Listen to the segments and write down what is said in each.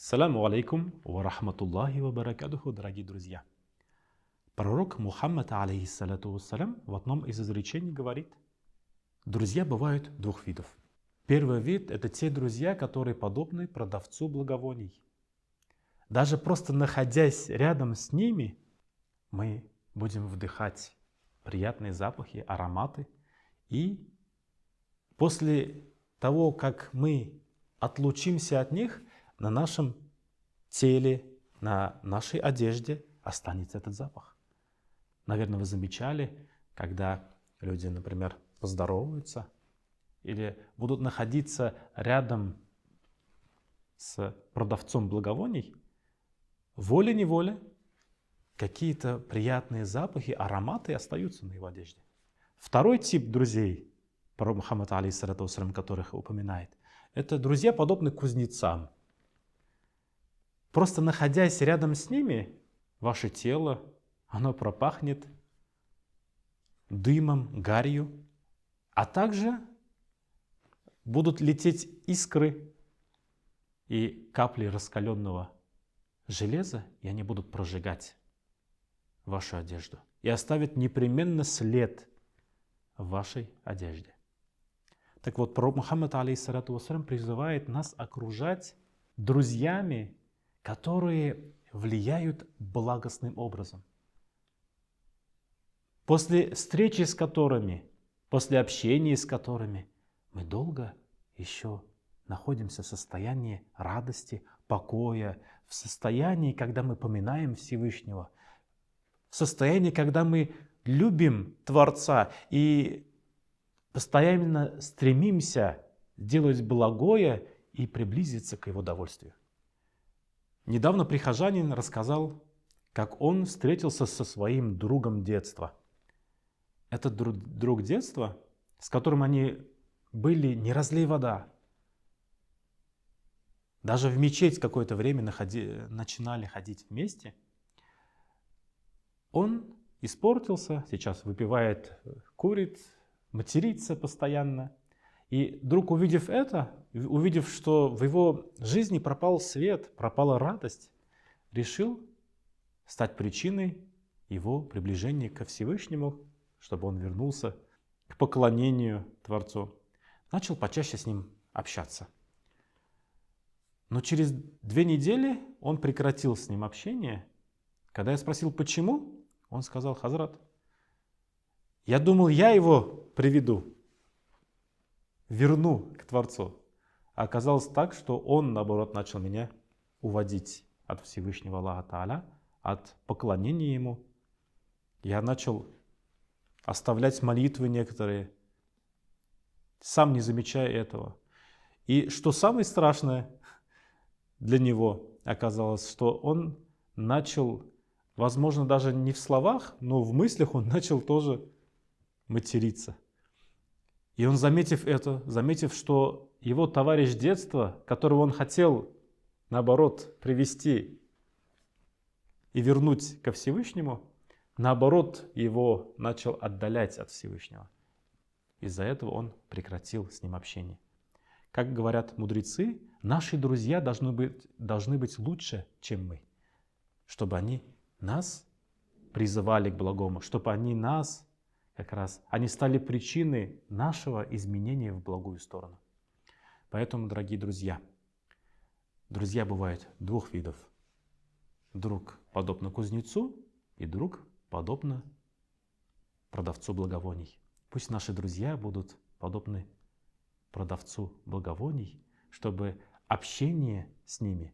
Саляму алейкум ва рахматуллахи ва баракатуху, дорогие друзья. Пророк Мухаммад, алейхиссалату вассалям, в одном из изречений говорит: друзья бывают двух видов. Первый вид — это те друзья, которые подобны продавцу благовоний. Даже просто находясь рядом с ними, мы будем вдыхать приятные запахи, ароматы. И после того, как мы отлучимся от них, на нашем теле, на нашей одежде останется этот запах. Наверное, вы замечали, когда люди, например, поздороваются или будут находиться рядом с продавцом благовоний, волей-неволей какие-то приятные запахи, ароматы остаются на его одежде. Второй тип друзей, пророк Мухаммад, алейхиссалату вассалям, которых упоминает, это друзья, подобные кузнецам. Просто находясь рядом с ними, ваше тело, оно пропахнет дымом, гарью, а также будут лететь искры и капли раскаленного железа, и они будут прожигать вашу одежду и оставят непременно след в вашей одежде. Так вот, пророк Мухаммад, алейхиссалату вассалям, призывает нас окружать друзьями, которые влияют благостным образом. После встречи с которыми, после общения с которыми мы долго еще находимся в состоянии радости, покоя, в состоянии, когда мы поминаем Всевышнего, в состоянии, когда мы любим Творца и постоянно стремимся делать благое и приблизиться к Его довольствию. Недавно прихожанин рассказал, как он встретился со своим другом детства. Этот друг детства, с которым они были не разлей вода. Даже в мечеть какое-то время начинали ходить вместе. Он испортился, сейчас выпивает, курит, матерится постоянно. И друг, увидев это, увидев, что в его жизни пропал свет, пропала радость, решил стать причиной его приближения ко Всевышнему, чтобы он вернулся к поклонению Творцу. Начал почаще с ним общаться. Но через 2 недели он прекратил с ним общение. Когда я спросил, почему, он сказал: Хазрат, я думал, я его приведу, верну к Творцу. А оказалось так, что он, наоборот, начал меня уводить от Всевышнего Аллаха Тааля, от поклонения Ему. Я начал оставлять молитвы некоторые, сам не замечая этого. И что самое страшное для него оказалось, что он начал, возможно, даже не в словах, но в мыслях он начал тоже материться. И он, заметив это, заметив, что его товарищ детства, которого он хотел, наоборот, привести и вернуть ко Всевышнему, наоборот, его начал отдалять от Всевышнего. Из-за этого он прекратил с ним общение. Как говорят мудрецы, наши друзья должны быть лучше, чем мы, чтобы они нас призывали к благому, чтобы они нас они стали причиной нашего изменения в благую сторону. Поэтому, дорогие друзья бывают двух видов. Друг подобно кузнецу и друг подобно продавцу благовоний. Пусть наши друзья будут подобны продавцу благовоний, чтобы общение с ними,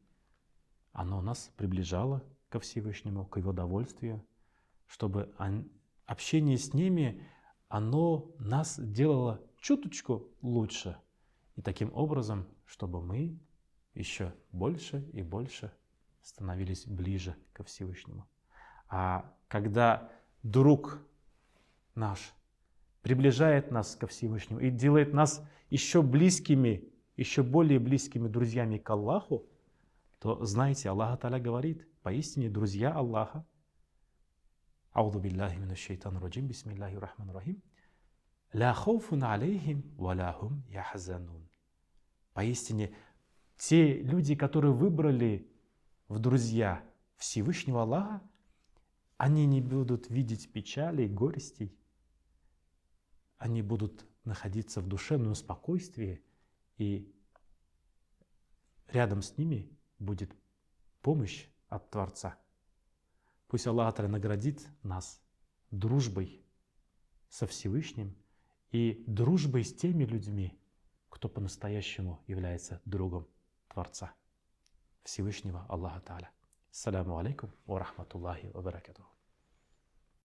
оно нас приближало ко Всевышнему, к Его довольствию, чтобы общение с ними, оно нас делало чуточку лучше. И таким образом, чтобы мы еще больше и больше становились ближе ко Всевышнему. А когда друг наш приближает нас ко Всевышнему и делает нас еще близкими, еще более близкими друзьями к Аллаху, то знаете, Аллах Та'аля говорит, поистине друзья Аллаха, Аузу биллахи минаш шайтанир раджим, бисмиллахир рахманир рахим, ля хауфун алейхим ва ля хум яхзанун. Поистине те люди, которые выбрали в друзья Всевышнего Аллаха, они не будут видеть печали и горестей. Они будут находиться в душевном спокойствии, и рядом с ними будет помощь от Творца. Пусть Аллах Та'аля наградит нас дружбой со Всевышним и дружбой с теми людьми, кто по-настоящему является другом Творца, Всевышнего Аллаха Та'аля. Ассаляму алейкум ва рахматуллахи ва баракатуху.